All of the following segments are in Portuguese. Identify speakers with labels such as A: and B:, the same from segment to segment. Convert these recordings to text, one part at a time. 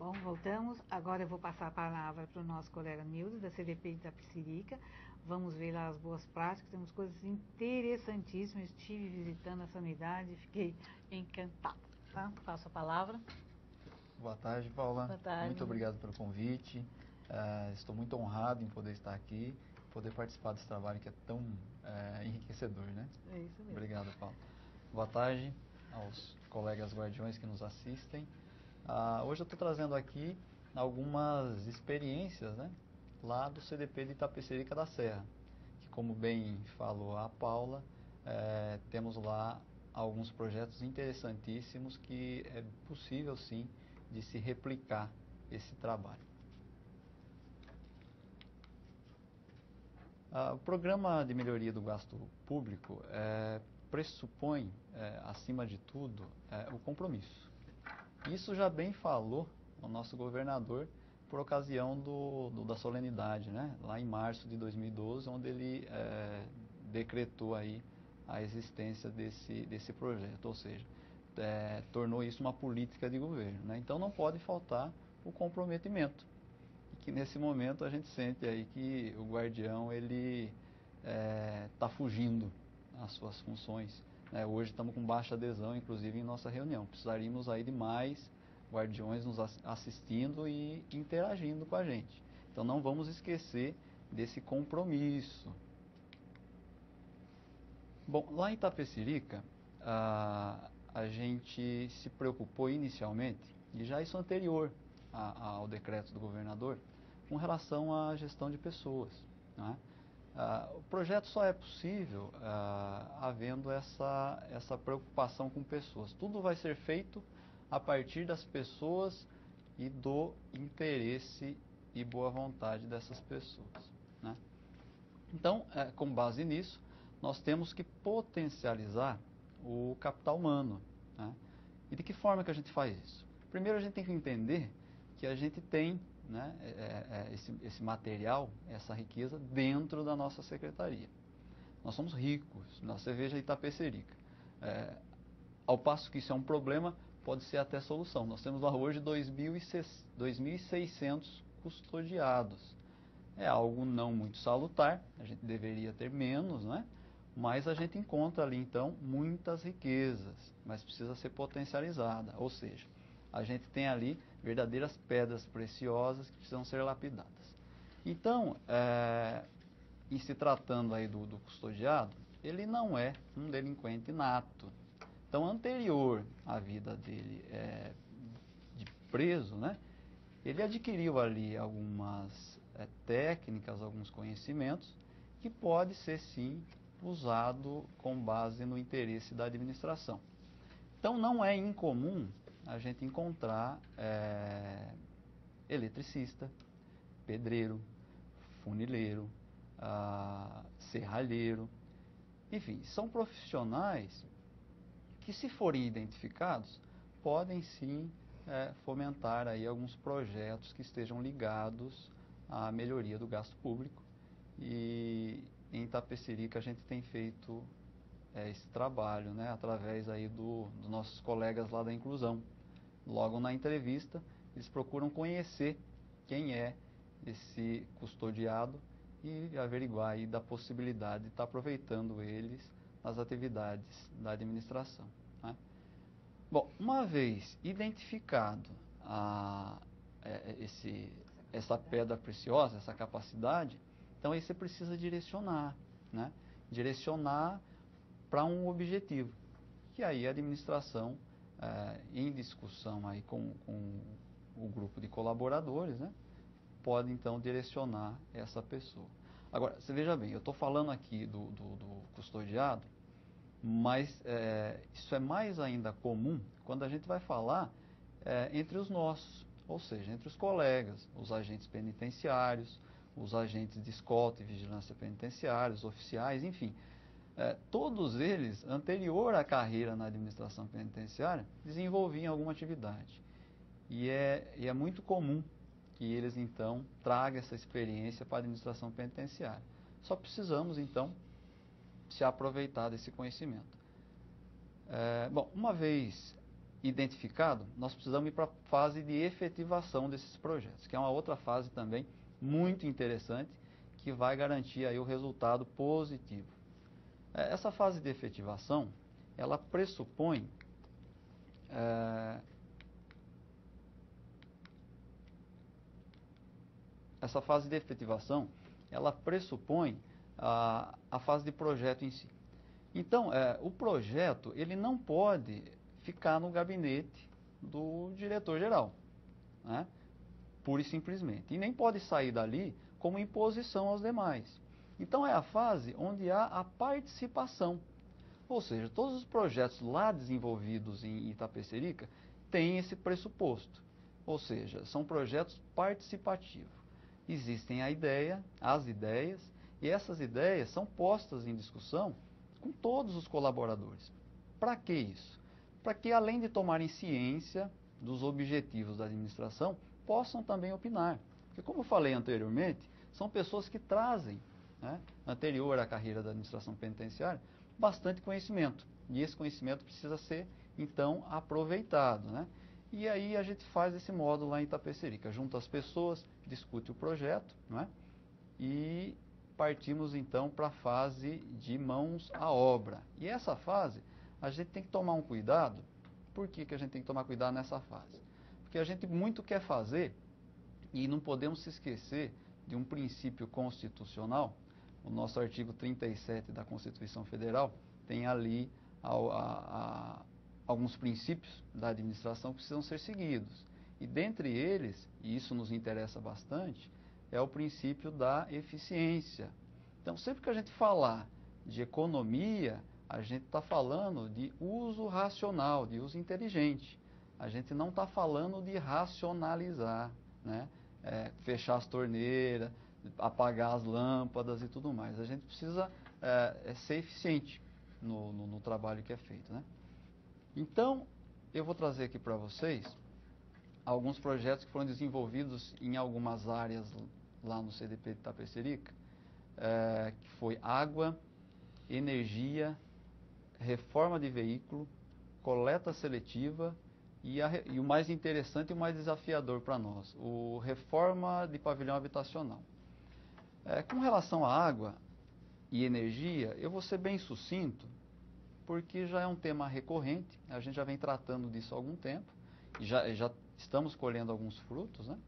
A: Bom, voltamos. Agora eu vou passar a palavra para o nosso colega Nildo, da CDP de Itapecerica. Vamos ver lá as boas práticas, temos coisas interessantíssimas. Estive visitando essa unidade e fiquei encantada. Tá? Passo a palavra.
B: Boa tarde, Paula.
A: Boa tarde.
B: Muito obrigado pelo convite. Estou muito honrado em poder estar aqui, poder participar desse trabalho que é tão enriquecedor, né?
A: É isso mesmo.
B: Obrigado, Paula. Boa tarde aos colegas guardiões que nos assistem. Hoje eu estou trazendo aqui algumas experiências, né, lá do CDP de Itapecerica da Serra, que, como bem falou a Paula, temos lá alguns projetos interessantíssimos que é possível sim de se replicar esse trabalho. O programa de melhoria do gasto público pressupõe, acima de tudo, o compromisso. Isso já bem falou o nosso governador por ocasião da solenidade, né? Lá em março de 2012, onde ele decretou aí a existência desse projeto, ou seja, tornou isso uma política de governo, né? Então não pode faltar o comprometimento. E que nesse momento a gente sente aí que o guardião ele está fugindo às suas funções. Hoje estamos com baixa adesão, inclusive, em nossa reunião. Precisaríamos aí de mais guardiões nos assistindo e interagindo com a gente. Então não vamos esquecer desse compromisso. Bom, lá em Itapecerica, a gente se preocupou inicialmente, e já isso anterior ao decreto do governador, com relação à gestão de pessoas, né? O projeto só é possível havendo essa preocupação com pessoas. Tudo vai ser feito a partir das pessoas e do interesse e boa vontade dessas pessoas, né? Então, com base nisso, nós temos que potencializar o capital humano, né? E de que forma que a gente faz isso? Primeiro a gente tem que entender que a gente tem, né, esse material, essa riqueza dentro da nossa secretaria. Nós somos ricos na cerveja Itapecerica. Ao passo que isso é um problema, pode ser até solução. Nós temos lá hoje 2.600 custodiados. É algo não muito salutar, a gente deveria ter menos, né? Mas a gente encontra ali então muitas riquezas, mas precisa ser potencializada, ou seja, a gente tem ali verdadeiras pedras preciosas que precisam ser lapidadas. Então, em se tratando aí do custodiado, ele não é um delinquente nato. Então, anterior à vida dele de preso, né, ele adquiriu ali algumas técnicas, alguns conhecimentos, que pode ser sim usado com base no interesse da administração. Então não é incomum a gente encontrar eletricista, pedreiro, funileiro, serralheiro, enfim, são profissionais que, se forem identificados, podem sim fomentar aí alguns projetos que estejam ligados à melhoria do gasto público. E em Itapecerica a gente tem feito esse trabalho, né, através aí dos nossos colegas lá da inclusão. Logo na entrevista, eles procuram conhecer quem é esse custodiado e averiguar aí da possibilidade de estar aproveitando eles nas atividades da administração, né? Bom, uma vez identificado essa pedra preciosa, essa capacidade, então aí você precisa direcionar, né? Direcionar para um objetivo, que aí a administração, em discussão aí com o grupo de colaboradores, né, pode então direcionar essa pessoa. Agora, você veja bem, eu estou falando aqui do custodiado, mas isso é mais ainda comum quando a gente vai falar entre os nossos, ou seja, entre os colegas, os agentes penitenciários, os agentes de escolta e vigilância penitenciários, oficiais, enfim. Todos eles, anterior à carreira na administração penitenciária, desenvolviam alguma atividade. E é muito comum que eles, então, tragam essa experiência para a administração penitenciária. Só precisamos, então, se aproveitar desse conhecimento. Bom, uma vez identificado, nós precisamos ir para a fase de efetivação desses projetos, que é uma outra fase também muito interessante, que vai garantir aí o resultado positivo. Essa fase de efetivação, ela pressupõe essa fase de efetivação, ela pressupõe a fase de projeto em si. Então, o projeto, ele não pode ficar no gabinete do diretor-geral, né? Pura e simplesmente. E nem pode sair dali como imposição aos demais. Então, é a fase onde há a participação. Ou seja, todos os projetos lá desenvolvidos em Itapecerica têm esse pressuposto. Ou seja, são projetos participativos. Existem as ideias, e essas ideias são postas em discussão com todos os colaboradores. Para que isso? Para que, além de tomarem ciência dos objetivos da administração, possam também opinar. Porque, como eu falei anteriormente, são pessoas que trazem, né, anterior à carreira da administração penitenciária, bastante conhecimento. E esse conhecimento precisa ser, então, aproveitado, né? E aí a gente faz esse módulo lá em Itapecerica. Junta as pessoas, discute o projeto, né? E partimos, então, para a fase de mãos à obra. E essa fase, a gente tem que tomar um cuidado. Por que a gente tem que tomar cuidado nessa fase? Porque a gente muito quer fazer e não podemos se esquecer de um princípio constitucional. O nosso artigo 37 da Constituição Federal tem ali alguns princípios da administração que precisam ser seguidos. E dentre eles, e isso nos interessa bastante, é o princípio da eficiência. Então, sempre que a gente falar de economia, a gente está falando de uso racional, de uso inteligente. A gente não está falando de racionalizar, né? Fechar as torneiras, apagar as lâmpadas e tudo mais. A gente precisa ser eficiente no trabalho que é feito, né? Então, eu vou trazer aqui para vocês alguns projetos que foram desenvolvidos em algumas áreas lá no CDP de Itapecerica, que foi água, energia, reforma de veículo, coleta seletiva e o mais interessante e o mais desafiador para nós, o reforma de pavilhão habitacional. Com relação à água e energia, eu vou ser bem sucinto, porque já é um tema recorrente, a gente já vem tratando disso há algum tempo, e já estamos colhendo alguns frutos, né?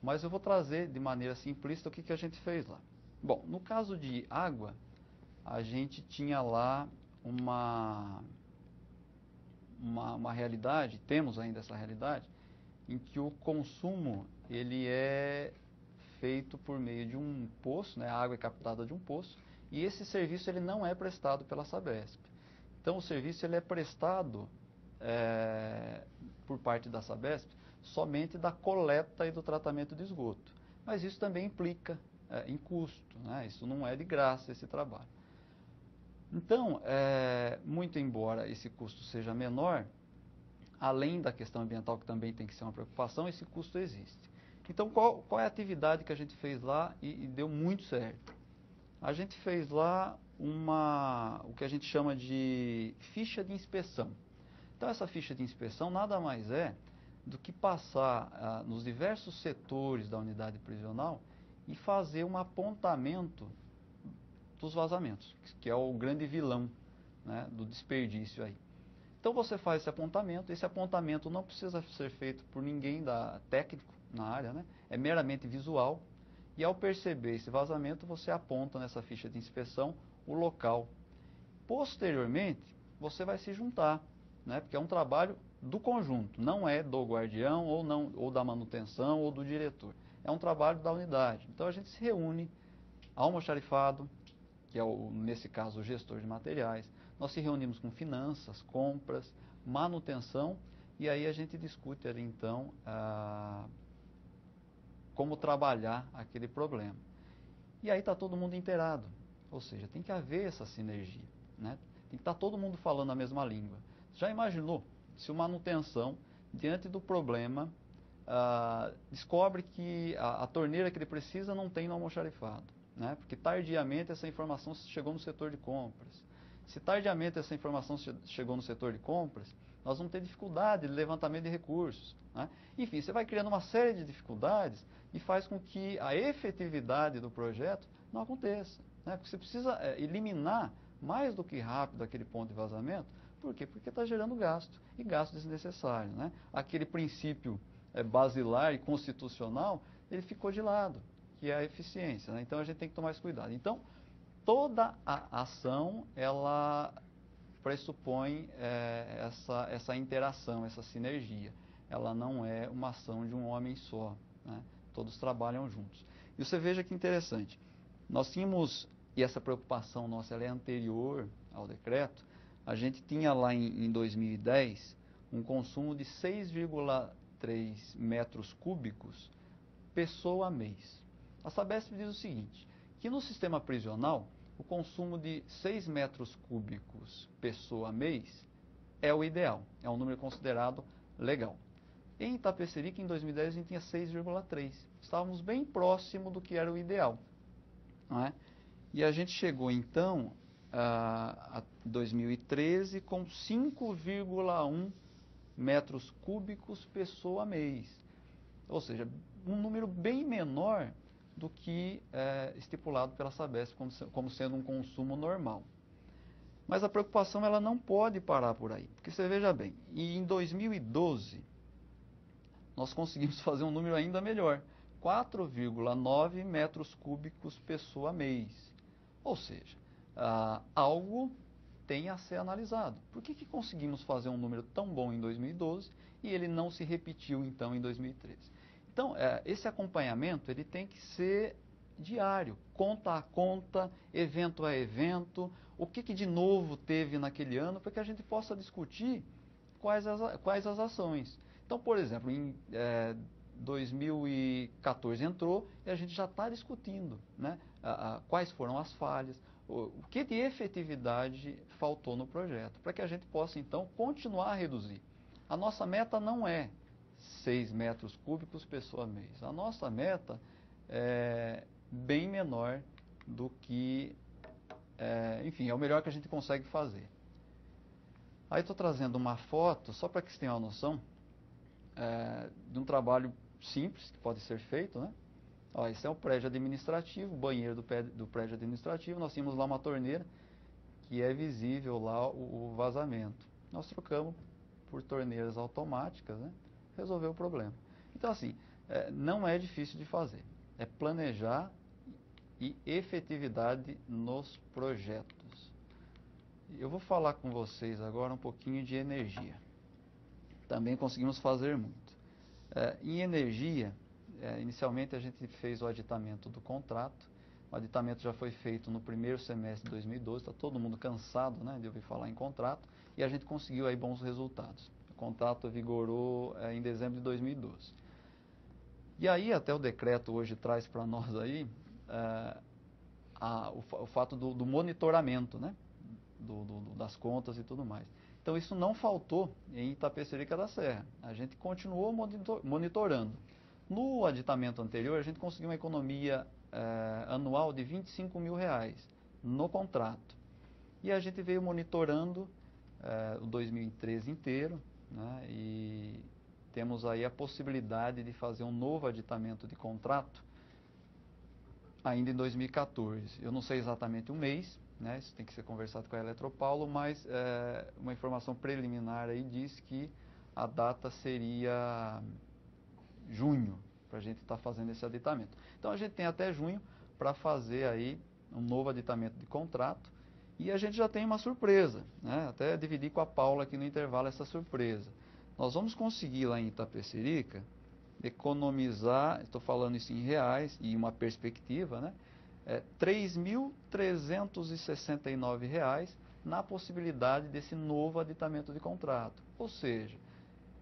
B: Mas eu vou trazer de maneira simplista o que a gente fez lá. Bom, no caso de água, a gente tinha lá uma realidade, temos ainda essa realidade, em que o consumo ele é feito por meio de um poço, né? A água é captada de um poço, e esse serviço ele não é prestado pela Sabesp. Então o serviço ele é prestado por parte da Sabesp somente da coleta e do tratamento de esgoto. Mas isso também implica em custo, né? Isso não é de graça esse trabalho. Então, muito embora esse custo seja menor, além da questão ambiental, que também tem que ser uma preocupação, esse custo existe. Então, qual é a atividade que a gente fez lá e deu muito certo? A gente fez lá o que a gente chama de ficha de inspeção. Então, essa ficha de inspeção nada mais é do que passar nos diversos setores da unidade prisional e fazer um apontamento dos vazamentos, que é o grande vilão, né, do desperdício aí. Então você faz esse apontamento não precisa ser feito por ninguém técnico na área, né? É meramente visual, e ao perceber esse vazamento você aponta nessa ficha de inspeção o local. Posteriormente, você vai se juntar, né? Porque é um trabalho do conjunto, não é do guardião ou da manutenção ou do diretor. É um trabalho da unidade. Então a gente se reúne, almoxarifado, que é, nesse caso, o gestor de materiais. Nós se reunimos com finanças, compras, manutenção, e aí a gente discute ali, então, como trabalhar aquele problema. E aí está todo mundo inteirado, ou seja, tem que haver essa sinergia, né? Tem que estar todo mundo falando a mesma língua. Já imaginou se o manutenção, diante do problema, descobre que a torneira que ele precisa não tem no almoxarifado, né? Porque tardiamente essa informação chegou no setor de compras. Se tardiamente essa informação chegou no setor de compras, nós vamos ter dificuldade de levantamento de recursos, né? Enfim, você vai criando uma série de dificuldades e faz com que a efetividade do projeto não aconteça, né? Porque você precisa eliminar mais do que rápido aquele ponto de vazamento. Por quê? Porque está gerando gasto, e gasto desnecessário, né? Aquele princípio basilar e constitucional, ele ficou de lado, que é a eficiência, né? Então a gente tem que tomar esse cuidado. Então, toda a ação, ela pressupõe essa interação, essa sinergia. Ela não é uma ação de um homem só, né? Todos trabalham juntos. E você veja que interessante, nós tínhamos, e essa preocupação nossa ela é anterior ao decreto, a gente tinha lá em 2010 um consumo de 6,3 metros cúbicos pessoa mês. A Sabesp diz o seguinte, que no sistema prisional, o consumo de 6 metros cúbicos pessoa mês é o ideal, é um número considerado legal. Em Itapecerica, em 2010, a gente tinha 6,3. Estávamos bem próximo do que era o ideal, não é? E a gente chegou, então, a 2013 com 5,1 metros cúbicos pessoa mês. Ou seja, um número bem menor do que estipulado pela Sabesp como sendo um consumo normal. Mas a preocupação ela não pode parar por aí, porque você veja bem, e em 2012 nós conseguimos fazer um número ainda melhor, 4,9 metros cúbicos pessoa mês. Ou seja, algo tem a ser analisado. Por que conseguimos fazer um número tão bom em 2012 e ele não se repetiu então em 2013? Então, esse acompanhamento ele tem que ser diário, conta a conta, evento a evento, o que de novo teve naquele ano, para que a gente possa discutir quais as ações. Então, por exemplo, em 2014 entrou e a gente já está discutindo, né, quais foram as falhas, o que de efetividade faltou no projeto, para que a gente possa então continuar a reduzir. A nossa meta não é 6 metros cúbicos pessoa mês. A nossa meta é bem menor do que, enfim, é o melhor que a gente consegue fazer. Aí estou trazendo uma foto, só para que vocês tenham uma noção, de um trabalho simples que pode ser feito, né? Ó, esse é o prédio administrativo, o banheiro do prédio administrativo. Nós tínhamos lá uma torneira que é visível lá o vazamento. Nós trocamos por torneiras automáticas, né? Resolveu o problema. Então, assim, não é difícil de fazer. É planejar e efetividade nos projetos. Eu vou falar com vocês agora um pouquinho de energia. Também conseguimos fazer muito. Em energia, inicialmente a gente fez o aditamento do contrato. O aditamento já foi feito no primeiro semestre de 2012. Está todo mundo cansado, né, de ouvir falar em contrato. E a gente conseguiu aí bons resultados. O contrato vigorou em dezembro de 2012. E aí até o decreto hoje traz para nós aí o fato do monitoramento, né, das contas e tudo mais. Então isso não faltou em Itapecerica da Serra. A gente continuou monitorando. No aditamento anterior a gente conseguiu uma economia anual de R$25 mil no contrato. E a gente veio monitorando o 2013 inteiro, né, e temos aí a possibilidade de fazer um novo aditamento de contrato ainda em 2014. Eu não sei exatamente o mês, né, isso tem que ser conversado com a Eletropaulo, mas uma informação preliminar aí diz que a data seria junho, para a gente estar fazendo esse aditamento. Então a gente tem até junho para fazer aí um novo aditamento de contrato. E a gente já tem uma surpresa, né? Até dividi com a Paula aqui no intervalo essa surpresa. Nós vamos conseguir lá em Itapecerica economizar, estou falando isso em reais e uma perspectiva, né? R$ 3.369 na possibilidade desse novo aditamento de contrato. Ou seja,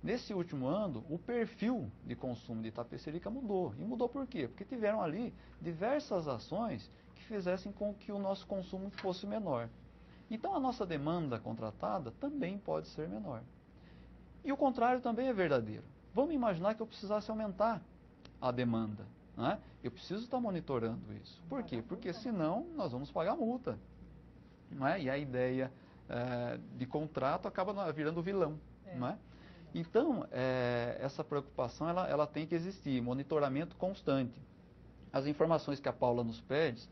B: nesse último ano, o perfil de consumo de Itapecerica mudou. E mudou por quê? Porque tiveram ali diversas ações que fizessem com que o nosso consumo fosse menor. Então a nossa demanda contratada também pode ser menor. E o contrário também é verdadeiro. Vamos imaginar que eu precisasse aumentar a demanda, né? Eu preciso estar monitorando isso. Por quê? Porque senão nós vamos pagar multa, não é? E a ideia de contrato acaba virando vilão. não é? Então, essa preocupação ela tem que existir, monitoramento constante. As informações que a Paula nos pede,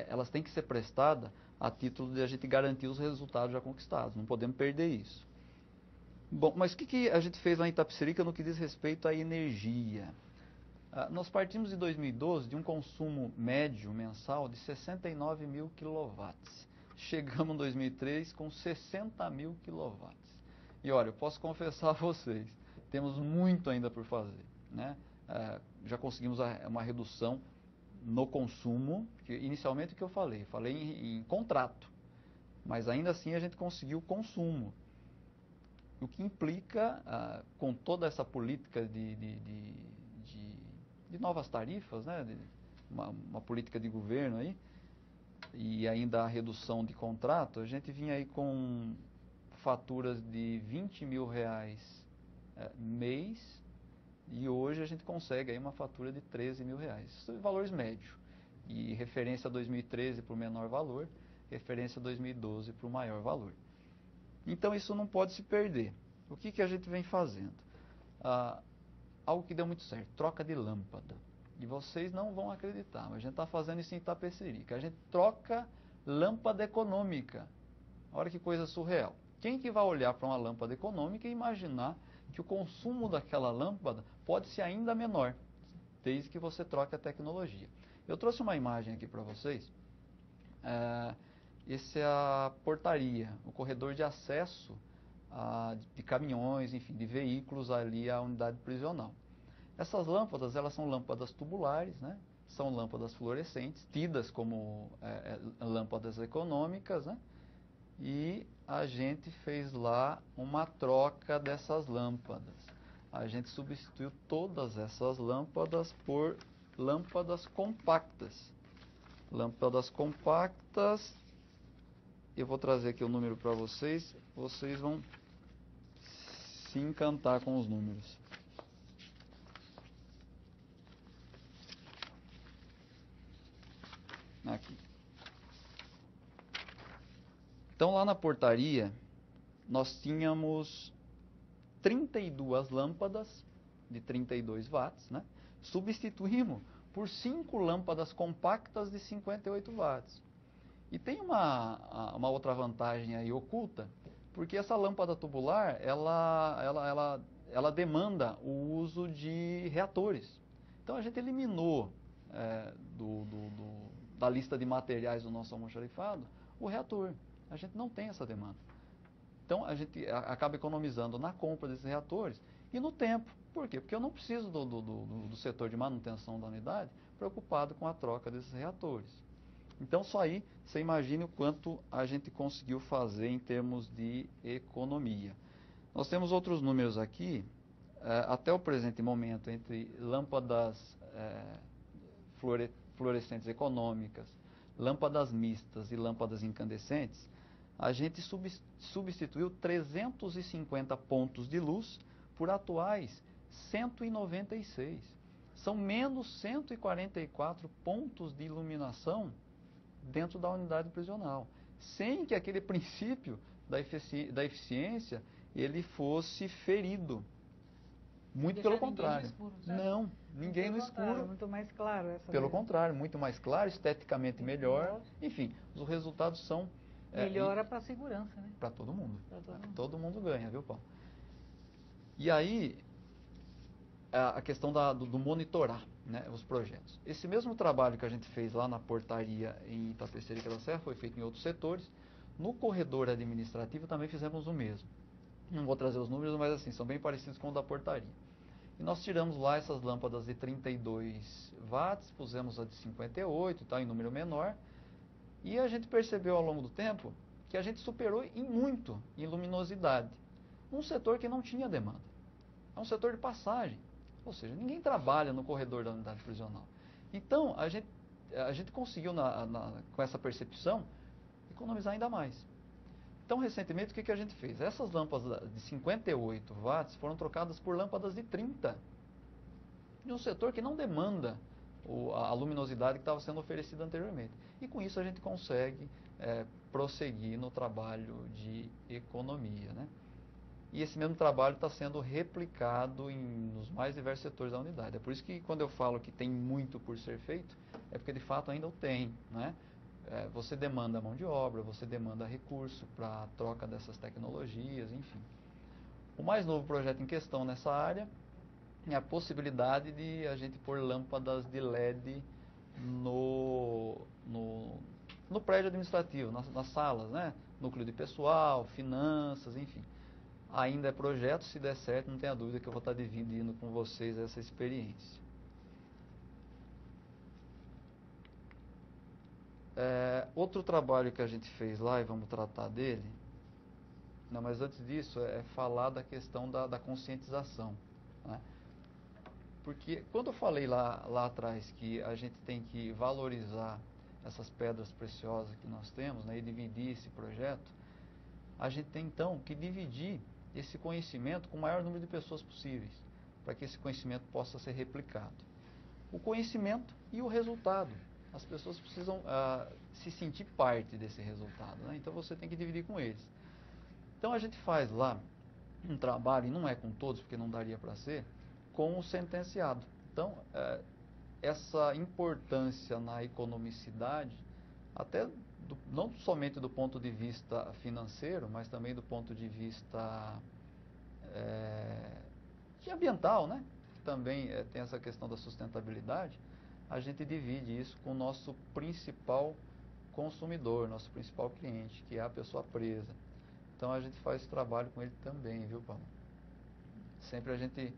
B: elas têm que ser prestadas a título de a gente garantir os resultados já conquistados, não podemos perder isso. Bom, mas o que a gente fez lá em Itapecerica no que diz respeito à energia? Nós partimos de 2012 de um consumo médio mensal de 69 mil quilowatts. Chegamos em 2003 com 60 mil quilowatts. E olha, eu posso confessar a vocês, temos muito ainda por fazer, né? Já conseguimos uma redução no consumo, que inicialmente o que eu falei em contrato, mas ainda assim a gente conseguiu consumo. O que implica, com toda essa política de novas tarifas, né, uma política de governo aí, e ainda a redução de contrato, a gente vinha aí com faturas de 20 mil reais mês, e hoje a gente consegue aí uma fatura de 13 mil reais. Isso são valores médios. E referência a 2013 para o menor valor, referência a 2012 para o maior valor. Então isso não pode se perder. O que a gente vem fazendo? Algo que deu muito certo, troca de lâmpada. E vocês não vão acreditar, mas a gente está fazendo isso em Itapecerica. A gente troca lâmpada econômica. Olha que coisa surreal. Quem que vai olhar para uma lâmpada econômica e imaginar que o consumo daquela lâmpada pode ser ainda menor, desde que você troque a tecnologia? Eu trouxe uma imagem aqui para vocês. Esse é a portaria, o corredor de acesso de caminhões, enfim, de veículos ali à unidade prisional. Essas lâmpadas, elas são lâmpadas tubulares, né? São lâmpadas fluorescentes, tidas como lâmpadas econômicas, né? E a gente fez lá uma troca dessas lâmpadas. A gente substituiu todas essas lâmpadas por lâmpadas compactas. Lâmpadas compactas, eu vou trazer aqui o número para vocês, vocês vão se encantar com os números. Aqui. Então lá na portaria, nós tínhamos 32 lâmpadas de 32 watts, né? Substituímos por 5 lâmpadas compactas de 58 watts. E tem uma outra vantagem aí oculta, porque essa lâmpada tubular, ela demanda o uso de reatores. Então a gente eliminou da lista de materiais do nosso almoxarifado o reator. A gente não tem essa demanda. Então a gente acaba economizando na compra desses reatores e no tempo. Por quê? Porque eu não preciso do setor de manutenção da unidade preocupado com a troca desses reatores. Então só aí você imagine o quanto a gente conseguiu fazer em termos de economia. Nós temos outros números aqui, até o presente momento, entre lâmpadas fluorescentes econômicas, lâmpadas mistas e lâmpadas incandescentes, a gente substituiu 350 pontos de luz por atuais 196. São menos 144 pontos de iluminação dentro da unidade prisional, sem que aquele princípio da eficiência ele fosse ferido. Muito pelo contrário. Não, ninguém no escuro.
A: Muito mais claro.
B: Pelo contrário, muito mais claro, esteticamente melhor. Enfim, os resultados são...
A: Melhora para a segurança, né?
B: Para todo mundo. Todo mundo ganha, viu, Paulo? E aí, a questão do monitorar, né, os projetos. Esse mesmo trabalho que a gente fez lá na portaria em Itapecerica da Serra foi feito em outros setores. No corredor administrativo também fizemos o mesmo. Não vou trazer os números, mas assim, são bem parecidos com o da portaria. E nós tiramos lá essas lâmpadas de 32 watts, pusemos a de 58, tá, em número menor. E a gente percebeu ao longo do tempo que a gente superou muito em luminosidade. Num setor que não tinha demanda. É um setor de passagem. Ou seja, ninguém trabalha no corredor da unidade prisional. Então, a gente conseguiu, com essa percepção, economizar ainda mais. Então, recentemente, o que a gente fez? Essas lâmpadas de 58 watts foram trocadas por lâmpadas de 30. De um setor que não demanda a luminosidade que estava sendo oferecida anteriormente. E com isso a gente consegue prosseguir no trabalho de economia, né? e esse mesmo trabalho está sendo replicado nos mais diversos setores da unidade. É por isso que quando eu falo que tem muito por ser feito, é porque de fato ainda o tem, né? Você demanda mão de obra, você demanda recurso para a troca dessas tecnologias, enfim. O mais novo projeto em questão nessa área é a possibilidade de a gente pôr lâmpadas de LED no prédio administrativo, nas salas, né? Núcleo de pessoal, finanças, enfim. Ainda é projeto, se der certo, não tenha dúvida que eu vou estar dividindo com vocês essa experiência. Outro trabalho que a gente fez lá, e vamos tratar dele, não, mas antes disso, é falar da questão da conscientização, né? Porque quando eu falei lá atrás que a gente tem que valorizar essas pedras preciosas que nós temos, né, e dividir esse projeto, a gente tem então que dividir esse conhecimento com o maior número de pessoas possíveis, para que esse conhecimento possa ser replicado. O conhecimento e o resultado. As pessoas precisam se sentir parte desse resultado, né? Então você tem que dividir com eles. Então a gente faz lá um trabalho, e não é com todos, porque não daria para ser, com o sentenciado. Então, essa importância na economicidade, até não somente do ponto de vista financeiro, mas também do ponto de vista de ambiental, né? Também tem essa questão da sustentabilidade. A gente divide isso com o nosso principal consumidor, nosso principal cliente, que é a pessoa presa. Então a gente faz esse trabalho com ele também, viu, Paulo? Sempre a gente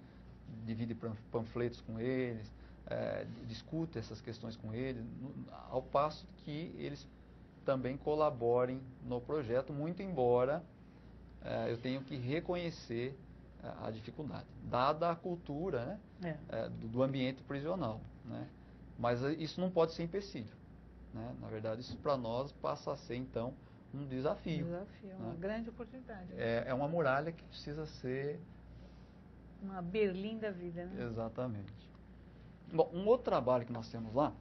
B: divide panfletos com eles, discute essas questões com eles, ao passo que eles também colaborem no projeto, muito embora eu tenho que reconhecer a dificuldade, dada a cultura, né, do ambiente prisional, né? Mas isso não pode ser empecilho, né? Na verdade, isso para nós passa a ser, então, um desafio.
A: Uma grande oportunidade.
B: É uma muralha que precisa ser...
A: uma Berlim da vida, né?
B: Exatamente. Bom, um outro trabalho que nós temos lá,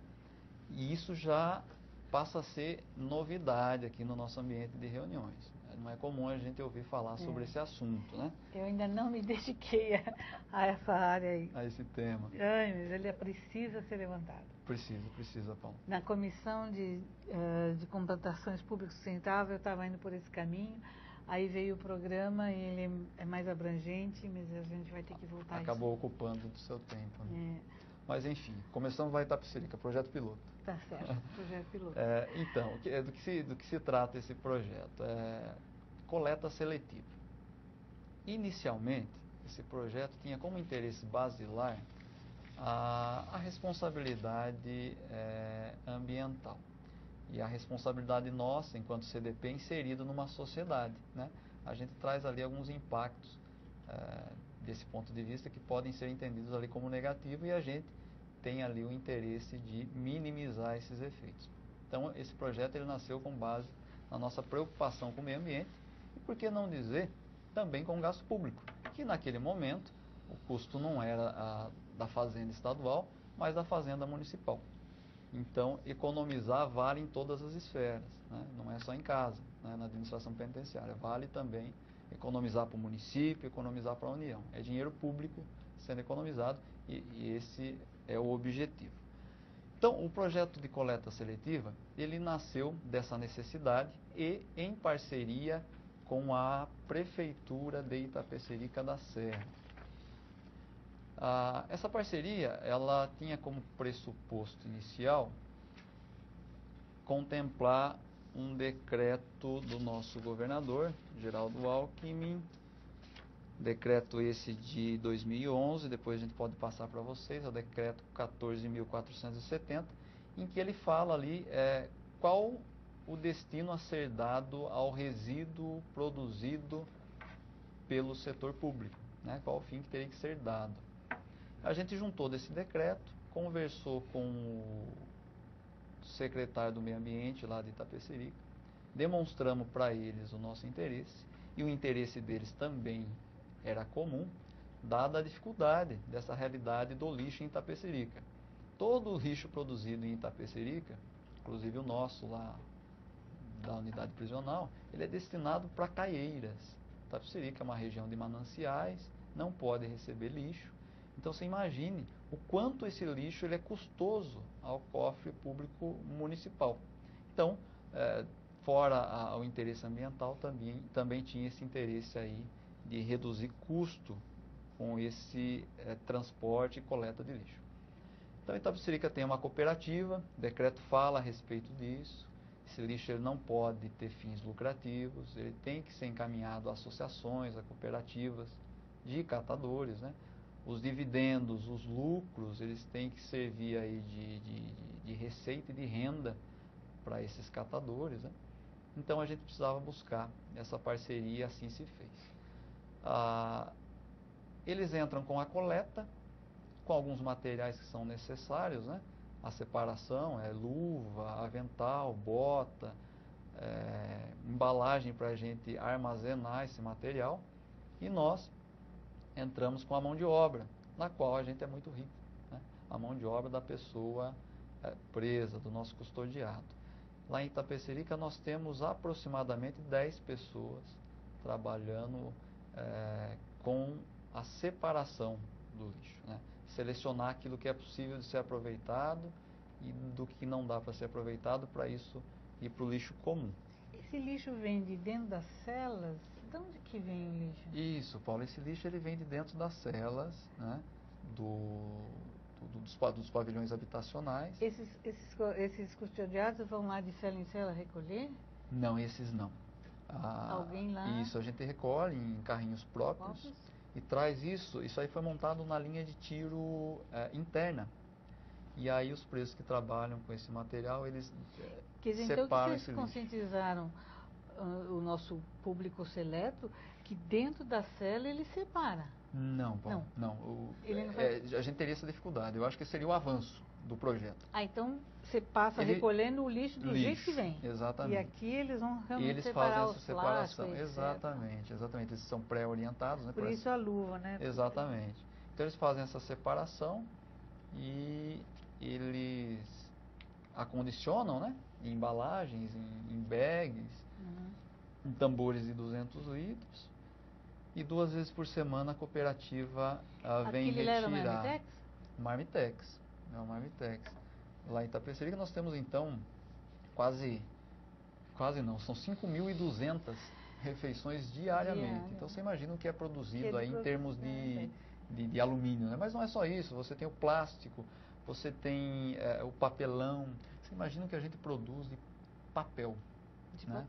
B: e isso já passa a ser novidade aqui no nosso ambiente de reuniões. Não é comum a gente ouvir falar sobre esse assunto, né?
A: Eu ainda não me dediquei a essa área aí.
B: A esse tema.
A: Mas ele precisa ser levantado.
B: Precisa, Paulo.
A: Na comissão de contratações públicas sustentáveis, eu estava indo por esse caminho. Aí veio o programa, ele é mais abrangente, mas a gente vai ter que voltar a isso.
B: Acabou ocupando do seu tempo, né? Mas enfim, começamos lá em Itapecerica, projeto piloto.
A: Tá certo, projeto piloto.
B: Então, do que se trata esse projeto? Coleta seletiva. Inicialmente, esse projeto tinha como interesse basilar a responsabilidade ambiental. E a responsabilidade nossa, enquanto CDP, inserido numa sociedade, né? A gente traz ali alguns impactos desse ponto de vista que podem ser entendidos ali como negativo, e a gente tem ali o interesse de minimizar esses efeitos. Então, esse projeto ele nasceu com base na nossa preocupação com o meio ambiente e, por que não dizer, também com o gasto público, que naquele momento o custo não era da fazenda estadual, mas da fazenda municipal. Então, economizar vale em todas as esferas, né? Não é só em casa, né? Na administração penitenciária, vale também economizar para o município, economizar para a União. É dinheiro público sendo economizado e esse é o objetivo. Então, o projeto de coleta seletiva, ele nasceu dessa necessidade e em parceria com a Prefeitura de Itapecerica da Serra. Essa parceria, ela tinha como pressuposto inicial contemplar um decreto do nosso governador, Geraldo Alckmin, decreto esse de 2011, depois a gente pode passar para vocês, é o decreto 14.470, em que ele fala ali qual o destino a ser dado ao resíduo produzido pelo setor público, né? Qual o fim que teria que ser dado. A gente juntou desse decreto, conversou com o secretário do Meio Ambiente lá de Itapecerica, demonstramos para eles o nosso interesse, e o interesse deles também era comum, dada a dificuldade dessa realidade do lixo em Itapecerica. Todo o lixo produzido em Itapecerica, inclusive o nosso lá da unidade prisional, ele é destinado para caieiras. Itapecerica é uma região de mananciais, não pode receber lixo. Então você imagine o quanto esse lixo ele é custoso ao cofre público municipal. Então, fora o interesse ambiental, também tinha esse interesse aí de reduzir custo com esse transporte e coleta de lixo. Então, Itapecerica tem uma cooperativa, o decreto fala a respeito disso. Esse lixo ele não pode ter fins lucrativos, ele tem que ser encaminhado a associações, a cooperativas de catadores, né? Os dividendos, os lucros, eles têm que servir aí de receita e de renda para esses catadores, né? Então a gente precisava buscar essa parceria e assim se fez. Eles entram com a coleta, com alguns materiais que são necessários, né? A separação é luva, avental, bota, embalagem para a gente armazenar esse material, e nós entramos com a mão de obra, na qual a gente é muito rico, né? A mão de obra da pessoa presa, do nosso custodiado. Lá em Itapecerica nós temos aproximadamente 10 pessoas trabalhando com a separação do lixo, né? Selecionar aquilo que é possível de ser aproveitado e do que não dá para ser aproveitado, para isso ir para o lixo comum.
A: Esse lixo vem de dentro das celas? De onde que vem o lixo?
B: Isso, Paulo, esse lixo ele vem de dentro das celas, né, dos pavilhões habitacionais.
A: Esses custodiados vão lá de cela em cela recolher?
B: Não, esses não.
A: Alguém lá?
B: Isso, a gente recolhe em carrinhos próprios e traz isso. Isso aí foi montado na linha de tiro interna. E aí os presos que trabalham com esse material, eles separam
A: então
B: esse
A: que vocês
B: lixo.
A: conscientizaram o nosso público seleto que dentro da cela ele separa?
B: Não, Paulo, não.
A: Ele não faz...
B: A gente teria essa dificuldade. Eu acho que seria o avanço do projeto.
A: Então você passa recolhendo o lixo do jeito que vem.
B: Exatamente.
A: E aqui eles vão realmente
B: eles
A: separar
B: fazem essa separação.
A: Plásticos,
B: exatamente. Eles são pré-orientados, né?
A: Por isso a luva, né?
B: Exatamente. Então eles fazem essa separação e eles acondicionam, né? Em embalagens, em bags, em tambores de 200 litros. E 2 vezes por semana a cooperativa vem retirar.
A: Aquele era
B: Marmitex. É o Marmitex. Lá em Itapecerica nós temos então quase não, são 5.200 refeições diariamente. Então você imagina o que é produzido aí em termos de alumínio, né? Mas não é só isso, você tem o plástico, você tem o papelão, você imagina o que a gente produz de papel, né?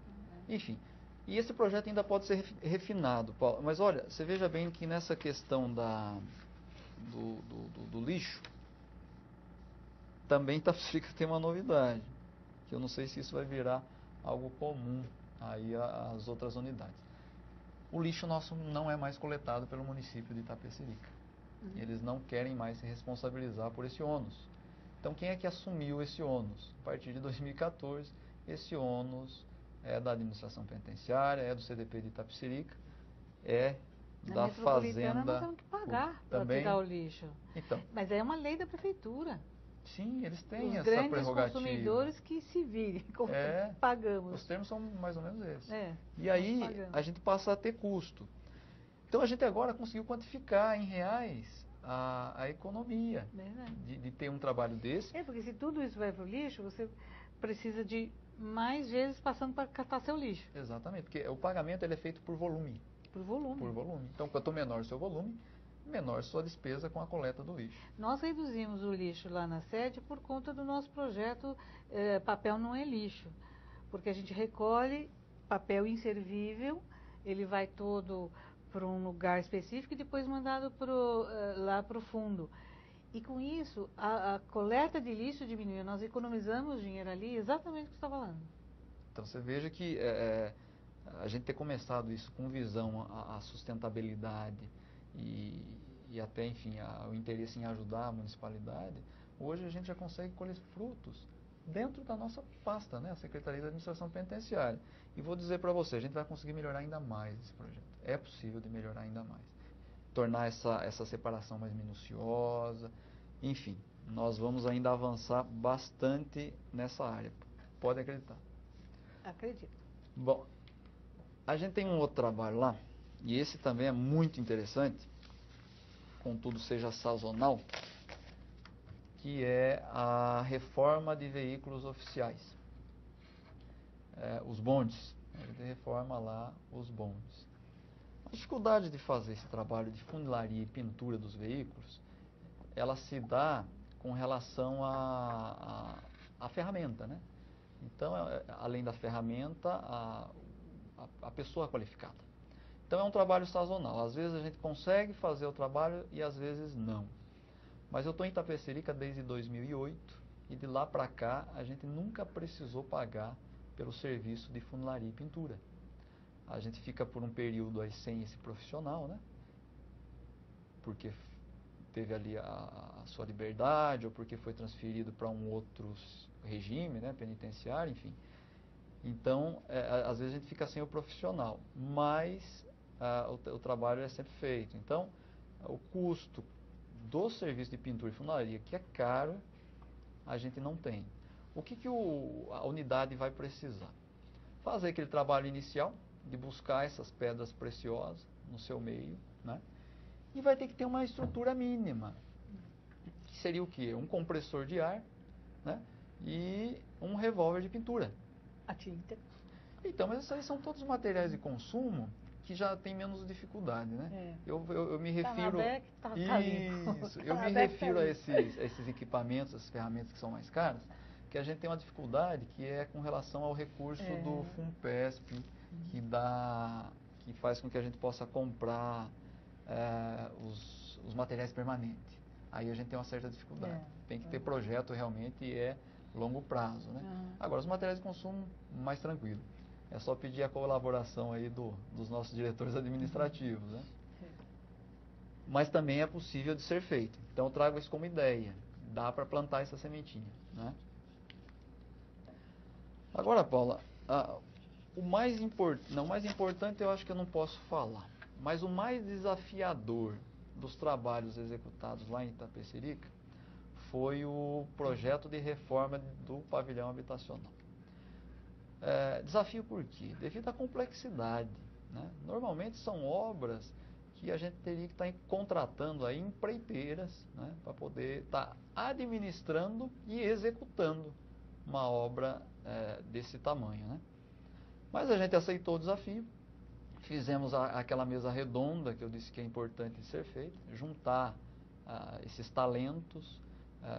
B: Enfim, e esse projeto ainda pode ser refinado, Paulo. Mas olha, você veja bem que nessa questão do lixo, também Itapecerica tem uma novidade, que eu não sei se isso vai virar algo comum aí às outras unidades. O lixo nosso não é mais coletado pelo município de Itapecerica. Eles não querem mais se responsabilizar por esse ônus. Então quem é que assumiu esse ônus? A partir de 2014, esse ônus é da administração penitenciária, é do CDP de Itapecerica, é da Fazenda.
A: Nós temos que pagar para tirar o lixo.
B: Então,
A: mas é uma lei da prefeitura.
B: Sim, eles têm
A: Os
B: essa
A: grandes
B: prerrogativa.
A: consumidores que se virem, como pagamos.
B: Os termos são mais ou menos esses. E
A: nós
B: aí
A: pagamos.
B: a gente passa a ter custo. Então a gente agora conseguiu quantificar em reais a economia de ter um trabalho desse.
A: Porque se tudo isso vai para o lixo, você precisa de mais vezes passando para catar seu lixo.
B: Exatamente, porque o pagamento ele é feito por volume.
A: Por volume.
B: Por volume. Então quanto menor o seu volume, menor sua despesa com a coleta do lixo.
A: Nós reduzimos o lixo lá na sede por conta do nosso projeto Papel Não é Lixo. Porque a gente recolhe papel inservível, ele vai todo para um lugar específico e depois mandado lá para o fundo. E com isso, a coleta de lixo diminuiu. Nós economizamos dinheiro ali, exatamente o que você está falando.
B: Então você veja que a gente ter começado isso com visão à sustentabilidade e até, enfim, o interesse em ajudar a municipalidade, hoje a gente já consegue colher frutos dentro da nossa pasta, né? A Secretaria da Administração Penitenciária. E vou dizer para você, a gente vai conseguir melhorar ainda mais esse projeto. É possível de melhorar ainda mais. Tornar essa separação mais minuciosa, enfim, nós vamos ainda avançar bastante nessa área. Pode acreditar.
A: Acredito.
B: Bom, a gente tem um outro trabalho lá, e esse também é muito interessante, contudo seja sazonal, que é a reforma de veículos oficiais. Os bondes, a gente reforma lá os bondes. A dificuldade de fazer esse trabalho de funilaria e pintura dos veículos, ela se dá com relação à ferramenta, né? Então, além da ferramenta, a pessoa qualificada. Então, é um trabalho sazonal. Às vezes a gente consegue fazer o trabalho e às vezes não. Mas eu estou em Itapecerica desde 2008 e de lá para cá a gente nunca precisou pagar pelo serviço de funilaria e pintura. A gente fica por um período aí sem esse profissional, né? Porque teve ali a sua liberdade ou porque foi transferido para um outro regime, né? Penitenciário, enfim. Então, às vezes a gente fica sem o profissional, mas o trabalho é sempre feito. Então, o custo do serviço de pintura e funilaria, que é caro, a gente não tem. O que a unidade vai precisar? Fazer aquele trabalho inicial de buscar essas pedras preciosas no seu meio, né? E vai ter que ter uma estrutura mínima, que seria o quê? Um compressor de ar, né? E um revólver de pintura.
A: A tinta.
B: Então, mas esses aí são todos materiais de consumo que já tem menos dificuldade, né? Eu me refiro... Isso, eu me refiro a esses equipamentos, essas ferramentas que são mais caras, que a gente tem uma dificuldade que é com relação ao recurso do FUNPESP, que faz com que a gente possa comprar os materiais permanentes. Aí a gente tem uma certa dificuldade. Tem que ter projeto realmente e longo prazo, né? Agora, os materiais de consumo, mais tranquilo. É só pedir a colaboração aí dos nossos diretores administrativos, né? Mas também é possível de ser feito. Então, eu trago isso como ideia. Dá para plantar essa sementinha, né? Agora, Paula, o mais importante eu acho que eu não posso falar. Mas o mais desafiador dos trabalhos executados lá em Itapecerica foi o projeto de reforma do pavilhão habitacional. Desafio por quê? Devido à complexidade, né? Normalmente são obras que a gente teria que estar contratando aí empreiteiras, né? Para poder estar administrando e executando uma obra desse tamanho, né? Mas a gente aceitou o desafio, fizemos aquela mesa redonda que eu disse que é importante de ser feita, juntar esses talentos,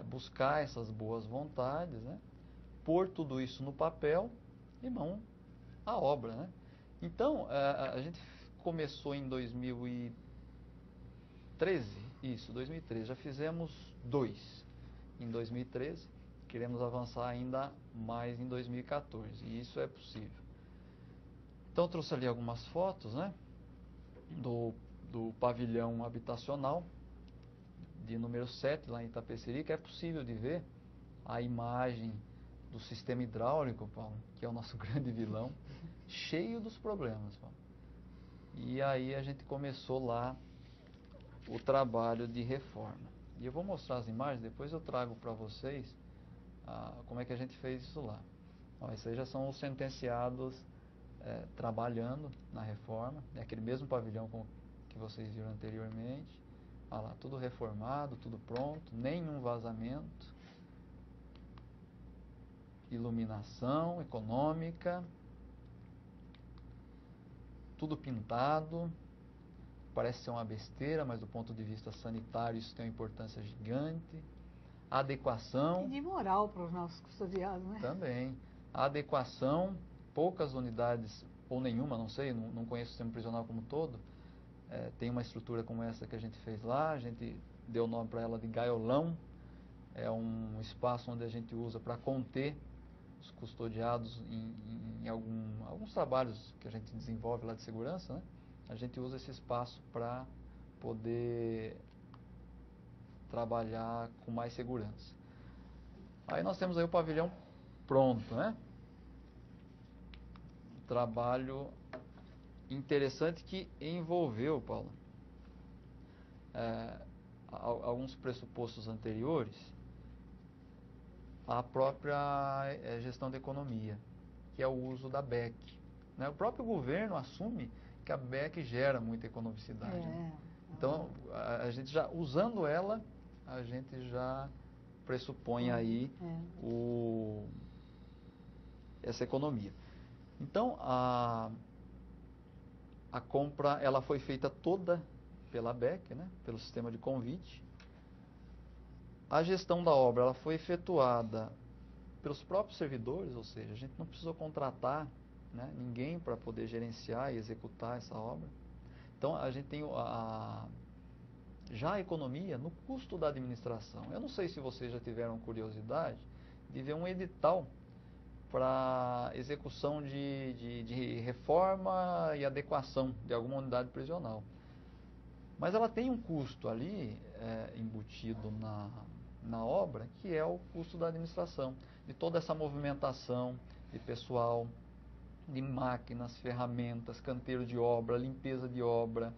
B: buscar essas boas vontades, né? Pôr tudo isso no papel e mão à obra, né? Então, a gente começou em 2013, isso, 2013, já fizemos 2 em 2013, queremos avançar ainda mais em 2014, e isso é possível. Então, eu trouxe ali algumas fotos, né, do pavilhão habitacional, de número 7, lá em Itapecerica. É possível de ver a imagem do sistema hidráulico, Paulo, que é o nosso grande vilão, cheio dos problemas, Paulo. E aí a gente começou lá o trabalho de reforma. E eu vou mostrar as imagens, depois eu trago para vocês como é que a gente fez isso lá. Esses aí já são os sentenciados trabalhando na reforma. É aquele mesmo pavilhão que vocês viram anteriormente. Olha lá, tudo reformado, tudo pronto, nenhum vazamento. Iluminação econômica, tudo pintado. Parece ser uma besteira, mas do ponto de vista sanitário isso tem uma importância gigante. Adequação.
A: E de moral para os nossos custodiados, né?
B: Também. Adequação, poucas unidades, ou nenhuma, não sei, não conheço o sistema prisional como todo, tem uma estrutura como essa que a gente fez lá. A gente deu o nome para ela de gaiolão. É um espaço onde a gente usa para conter os custodiados em alguns trabalhos que a gente desenvolve lá de segurança, né? A gente usa esse espaço para poder trabalhar com mais segurança. Aí nós temos aí o pavilhão pronto, né? Trabalho interessante que envolveu, Paulo, alguns pressupostos anteriores, a própria gestão da economia, que é o uso da BEC, né? O próprio governo assume que a BEC gera muita economicidade. Né?
A: É.
B: Então, a gente já, usando ela, a gente já pressupõe aí essa economia. Então, a compra, ela foi feita toda pela BEC, né, pelo sistema de convite. A gestão da obra, ela foi efetuada pelos próprios servidores, ou seja, a gente não precisou contratar, né, ninguém para poder gerenciar e executar essa obra. Então, a gente tem já a economia no custo da administração. Eu não sei se vocês já tiveram curiosidade de ver um edital para execução de reforma e adequação de alguma unidade prisional. Mas ela tem um custo ali embutido na obra, que é o custo da administração, de toda essa movimentação de pessoal, de máquinas, ferramentas, canteiro de obra, limpeza de obra,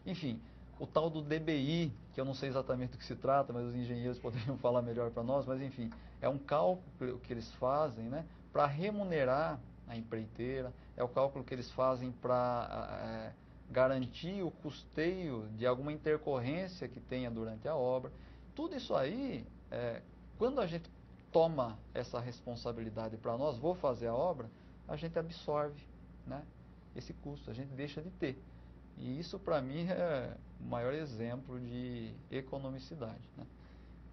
B: enfim, o tal do DBI, que eu não sei exatamente do que se trata, mas os engenheiros poderiam falar melhor para nós, mas enfim, é um cálculo que eles fazem, né, para remunerar a empreiteira, é o cálculo que eles fazem para garantir o custeio de alguma intercorrência que tenha durante a obra. Tudo isso aí, quando a gente toma essa responsabilidade para nós, vou fazer a obra, a gente absorve, né, esse custo, a gente deixa de ter. E isso, para mim, é o maior exemplo de economicidade. Né?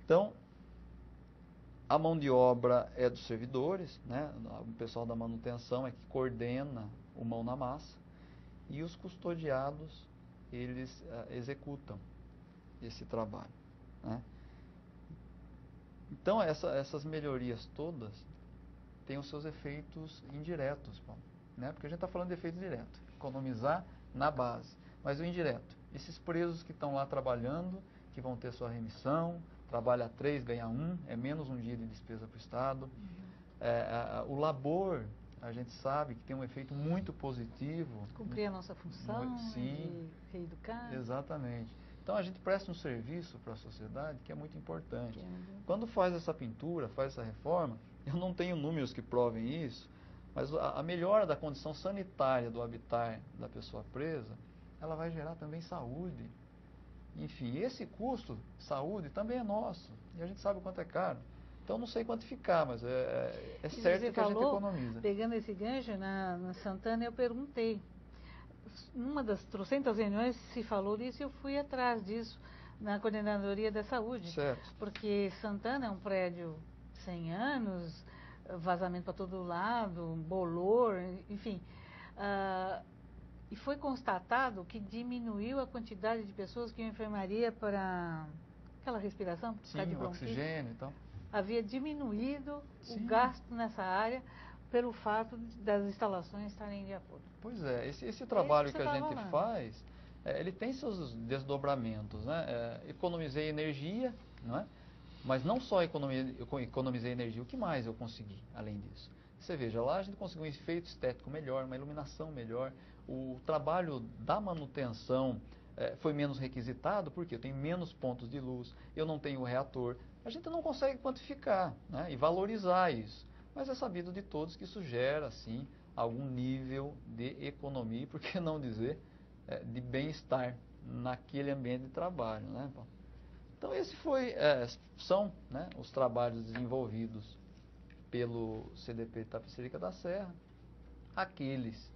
B: Então, a mão de obra é dos servidores, né? O pessoal da manutenção é que coordena o mão na massa, e os custodiados, eles executam esse trabalho. Né? Então, essas melhorias todas têm os seus efeitos indiretos, Paulo, né? Porque a gente está falando de efeito direto, economizar na base. Mas o indireto, esses presos que estão lá trabalhando, que vão ter sua remissão, trabalha 3, ganha 1, é menos um dia de despesa para o Estado. O labor, a gente sabe que tem um efeito muito positivo.
A: Cumprir a nossa função,
B: sim,
A: de reeducar.
B: Exatamente. Então a gente presta um serviço para a sociedade que é muito importante. Quando faz essa pintura, faz essa reforma, eu não tenho números que provem isso, mas a melhora da condição sanitária do habitat da pessoa presa, ela vai gerar também saúde. Enfim, esse custo, saúde, também é nosso. E a gente sabe o quanto é caro. Então, não sei quantificar, mas é certo que a gente economiza.
A: Pegando esse gancho, na Santana eu perguntei. Numa das trocentas reuniões se falou disso e eu fui atrás disso na Coordenadoria da Saúde.
B: Certo.
A: Porque Santana é um prédio 100 anos, vazamento para todo lado, bolor, enfim. E foi constatado que diminuiu a quantidade de pessoas que iam à enfermaria para aquela respiração,
B: sim, o oxigênio e tal.
A: Havia diminuído o gasto nessa área pelo fato das instalações estarem de acordo.
B: Pois é, esse trabalho que a gente faz, ele tem seus desdobramentos, né? Economizei energia, não é? Mas não só economizei energia, o que mais eu consegui além disso? Você veja, lá a gente conseguiu um efeito estético melhor, uma iluminação melhor, o trabalho da manutenção foi menos requisitado, porque eu tenho menos pontos de luz, eu não tenho reator. A gente não consegue quantificar, né, e valorizar isso, mas é sabido de todos que isso gera, sim, algum nível de economia, e por que não dizer, de bem-estar naquele ambiente de trabalho, né, Paulo? Então, são, né, os trabalhos desenvolvidos pelo CDP de Itapecerica da Serra. Aqueles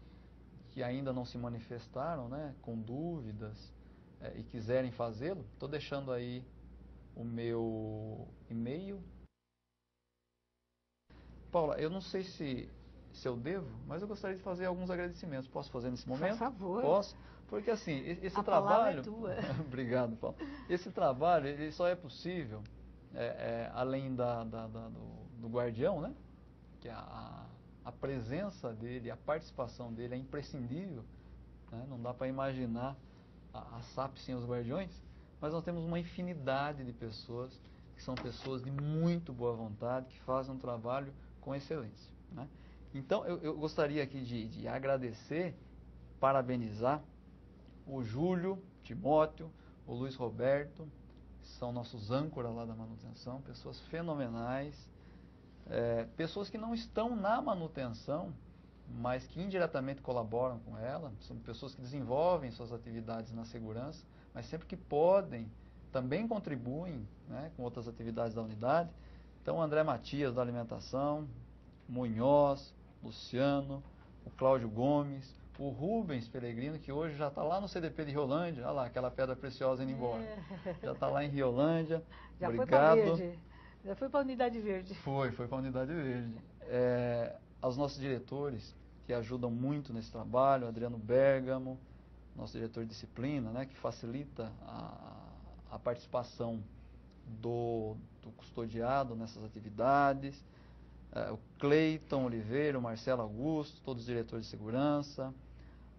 B: que ainda não se manifestaram, né, com dúvidas e quiserem fazê-lo, estou deixando aí o meu e-mail. Paula, eu não sei se eu devo, mas eu gostaria de fazer alguns agradecimentos. Posso fazer nesse momento?
A: Por favor.
B: Posso? Porque assim, esse
A: a
B: trabalho...
A: A palavra é tua.
B: Obrigado, Paulo. Esse trabalho, ele só é possível, além do guardião, né? Que a presença dele, a participação dele é imprescindível, né? Não dá para imaginar a SAP sem os guardiões, mas nós temos uma infinidade de pessoas que são pessoas de muito boa vontade, que fazem um trabalho com excelência, né? Então, eu gostaria aqui de agradecer, parabenizar o Júlio, Timóteo, o Luiz Roberto, que são nossos âncoras lá da manutenção, pessoas fenomenais, pessoas que não estão na manutenção, mas que indiretamente colaboram com ela, são pessoas que desenvolvem suas atividades na segurança, mas sempre que podem, também contribuem, né, com outras atividades da unidade. Então, o André Matias, da alimentação, Munhoz, Luciano, o Cláudio Gomes, o Rubens Peregrino, que hoje já está lá no CDP de Riolândia, olha lá, aquela pedra preciosa indo embora. Já está lá em Riolândia.
A: Já
B: obrigado.
A: Foi para Verde. Já foi para a Unidade Verde.
B: Foi para a Unidade Verde. Aos nossos diretores, que ajudam muito nesse trabalho, Adriano Bergamo, nosso diretor de disciplina, né, que facilita a participação do custodiado nessas atividades, o Cleiton Oliveira, o Marcelo Augusto, todos os diretores de segurança,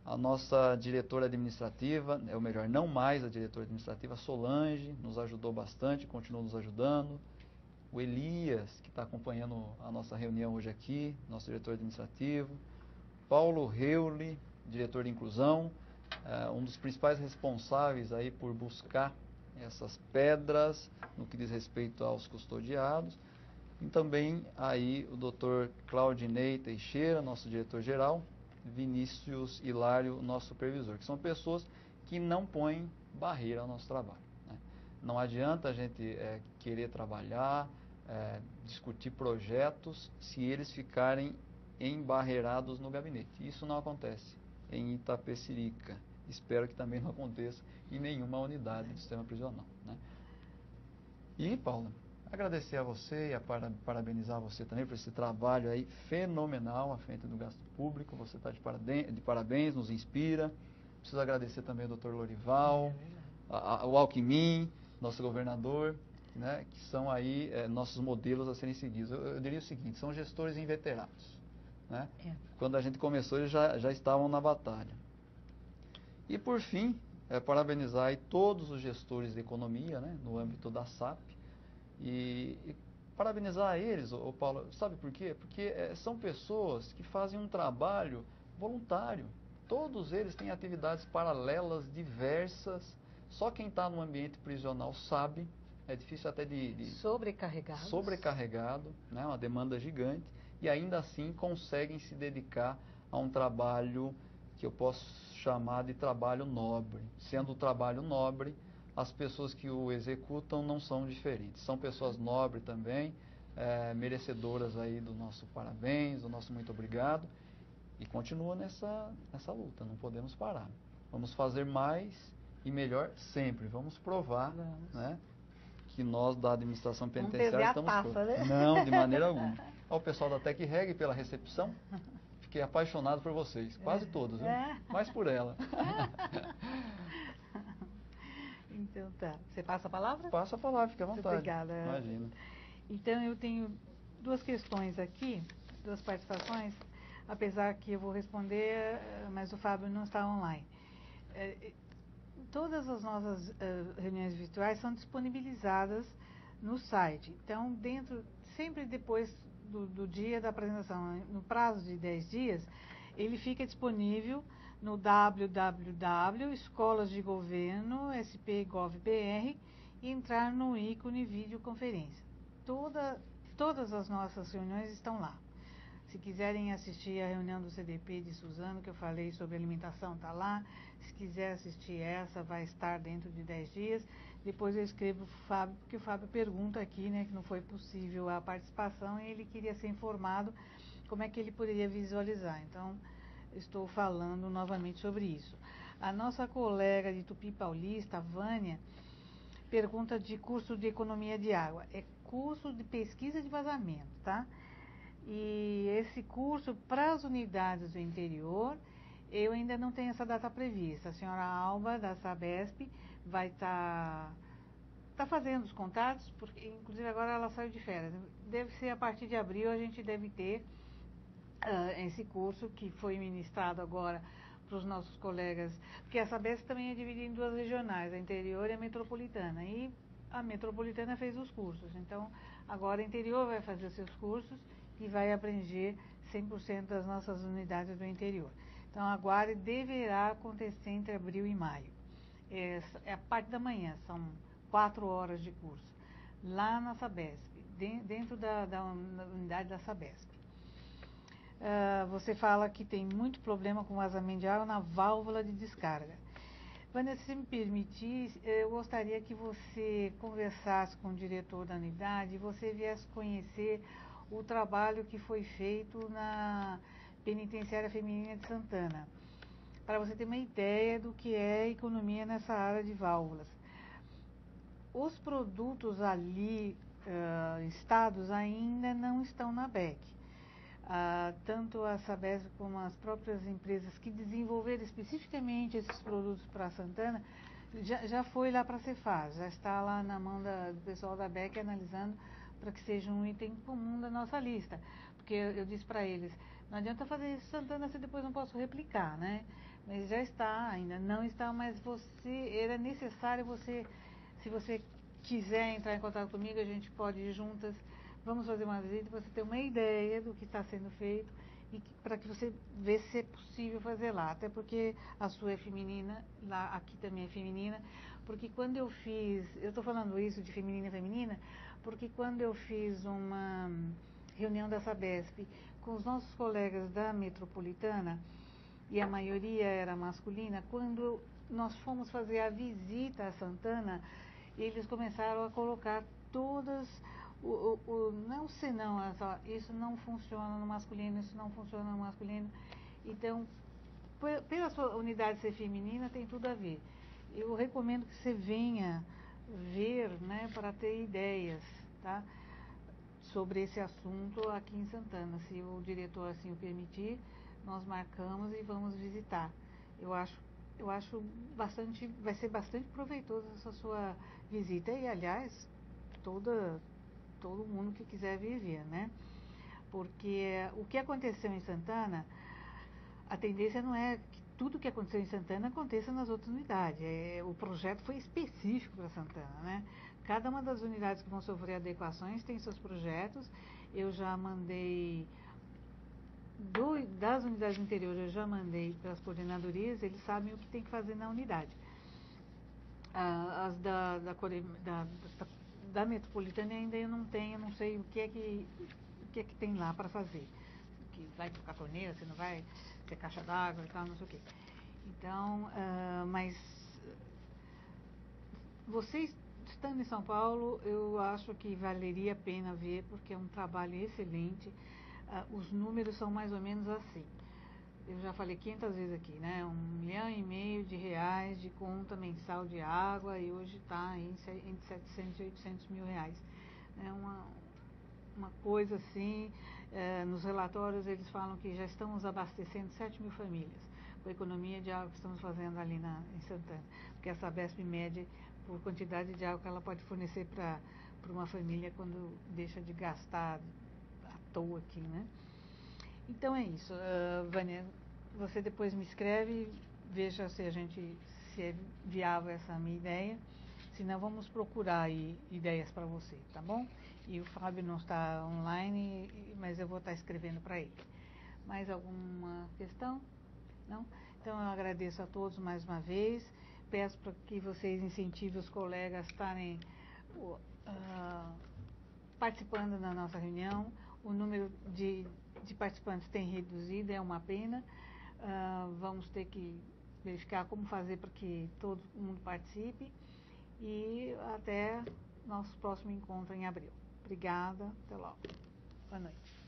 B: a nossa diretora administrativa, ou melhor, não mais a diretora administrativa, Solange, nos ajudou bastante, continua nos ajudando, o Elias, que está acompanhando a nossa reunião hoje aqui, nosso diretor administrativo, Paulo Reuli, diretor de inclusão, um dos principais responsáveis aí por buscar essas pedras no que diz respeito aos custodiados, e também aí o Dr. Claudinei Teixeira, nosso diretor-geral, Vinícius Hilário, nosso supervisor, que são pessoas que não põem barreira ao nosso trabalho, né? Não adianta a gente querer trabalhar, discutir projetos, se eles ficarem embarreirados no gabinete. Isso não acontece em Itapecerica. Espero que também não aconteça em nenhuma unidade do sistema prisional, né? E, Paula, agradecer a você e parabenizar você também por esse trabalho aí fenomenal à frente do gasto público. Você está de parabéns, nos inspira. Preciso agradecer também ao Dr. Lorival, ao Alckmin, nosso governador, né, que são aí nossos modelos a serem seguidos. Eu diria o seguinte, são gestores inveterados, né? Quando a gente começou, eles já estavam na batalha. E, por fim, parabenizar aí todos os gestores de economia, né, no âmbito da SAP, e parabenizar eles, Paulo, sabe por quê? Porque são pessoas que fazem um trabalho voluntário. Todos eles têm atividades paralelas, diversas. Só quem está no ambiente prisional sabe, é difícil até de sobrecarregado, né, uma demanda gigante, e ainda assim conseguem se dedicar a um trabalho que eu posso chamar de trabalho nobre. Sendo o trabalho nobre, as pessoas que o executam não são diferentes. São pessoas nobres também, merecedoras aí do nosso parabéns, do nosso muito obrigado. E continua nessa luta, não podemos parar. Vamos fazer mais e melhor sempre. Vamos provar, né, que nós da administração penitenciária estamos prontos.
A: Né?
B: Não, de maneira alguma. Ao pessoal da Tec Reg pela recepção. Fiquei apaixonado por vocês, quase todos, viu? Mais por ela.
A: Então tá. Você passa a palavra?
B: Passa a palavra, fica à vontade.
A: Obrigada.
B: Imagina.
A: Então eu tenho duas questões aqui, duas participações, apesar que eu vou responder, mas o Fábio não está online. Todas as nossas reuniões virtuais são disponibilizadas no site. Então, sempre depois do dia da apresentação, no prazo de 10 dias, ele fica disponível no www.escolasdegoverno.sp.gov.br e entrar no ícone videoconferência. Todas as nossas reuniões estão lá. Se quiserem assistir a reunião do CDP de Suzano, que eu falei sobre alimentação, está lá. Se quiser assistir essa, vai estar dentro de 10 dias. Depois eu escrevo para o Fábio, porque o Fábio pergunta aqui, né, que não foi possível a participação e ele queria ser informado como é que ele poderia visualizar. Então, estou falando novamente sobre isso. A nossa colega de Tupi Paulista, a Vânia, pergunta de curso de economia de água. É curso de pesquisa de vazamento, tá? E esse curso para as unidades do interior, eu ainda não tenho essa data prevista. A senhora Alba, da Sabesp, vai estar fazendo os contatos, porque inclusive agora ela saiu de férias. Deve ser a partir de abril a gente deve ter esse curso que foi ministrado agora para os nossos colegas, porque a Sabesp também é dividida em duas regionais, a interior e a metropolitana, e a metropolitana fez os cursos, então agora a interior vai fazer os seus cursos e vai abranger 100% das nossas unidades do interior. Então, aguarde, deverá acontecer entre abril e maio. É a parte da manhã, são 4 horas de curso, lá na Sabesp, dentro da unidade da Sabesp. você fala que tem muito problema com vazamento de água na válvula de descarga. Vânia, se me permitir, eu gostaria que você conversasse com o diretor da unidade e você viesse conhecer o trabalho que foi feito na Penitenciária Feminina de Santana, para você ter uma ideia do que é economia nessa área de válvulas. Os produtos ali instados ainda não estão na BEC. Tanto a Sabesp como as próprias empresas que desenvolveram especificamente esses produtos para Santana, já foi lá para a Cefaz, já está lá na mão do pessoal da BEC analisando para que seja um item comum da nossa lista. Porque eu disse para eles, não adianta fazer isso em Santana se depois não posso replicar, né? Mas já está, ainda não está, mas era necessário se você quiser entrar em contato comigo, a gente pode ir juntas. Vamos fazer uma visita para você ter uma ideia do que está sendo feito e para que você veja se é possível fazer lá. Até porque a sua é feminina, lá, aqui também é feminina. Porque quando eu estou falando isso de feminina, porque quando eu fiz uma reunião da Sabesp com os nossos colegas da Metropolitana, e a maioria era masculina, quando nós fomos fazer a visita a Santana, eles começaram a colocar todas... não senão, isso não funciona no masculino, isso não funciona no masculino. Então, pela sua unidade ser feminina, tem tudo a ver. Eu recomendo que você venha ver, né, para ter ideias, tá, sobre esse assunto aqui em Santana. Se o diretor assim o permitir, nós marcamos e vamos visitar. Eu acho vai ser bastante proveitoso essa sua visita. E, aliás, todo mundo que quiser viver, né? Porque o que aconteceu em Santana, a tendência não é que tudo que aconteceu em Santana aconteça nas outras unidades. O projeto foi específico para Santana, né? Cada uma das unidades que vão sofrer adequações tem seus projetos. Eu já mandei, das unidades interiores, eu já mandei para as coordenadorias, eles sabem o que tem que fazer na unidade. As da Metropolitana ainda eu não tenho, não sei o que é que tem lá para fazer. Que vai trocar torneira, se não vai, se é caixa d'água e tal, não sei o quê. Então, mas vocês estando em São Paulo, eu acho que valeria a pena ver, porque é um trabalho excelente. Os números são mais ou menos assim. Eu já falei 500 vezes aqui, né? R$1,5 milhão de conta mensal de água e hoje está entre 700 e 800 mil reais. É uma coisa assim, nos relatórios eles falam que já estamos abastecendo 7 mil famílias com a economia de água que estamos fazendo ali em Santana. Porque a Sabesp mede por quantidade de água que ela pode fornecer para uma família quando deixa de gastar à toa aqui, né? Então é isso, Vânia, você depois me escreve, veja se é viável essa minha ideia, senão vamos procurar aí ideias para você, tá bom? E o Fábio não está online, mas eu vou estar escrevendo para ele. Mais alguma questão? Não? Então eu agradeço a todos mais uma vez, peço para que vocês incentivem os colegas a estarem participando da nossa reunião. O número de participantes tem reduzido, é uma pena. Vamos ter que verificar como fazer para que todo mundo participe. E até nosso próximo encontro em abril. Obrigada, até logo. Boa noite.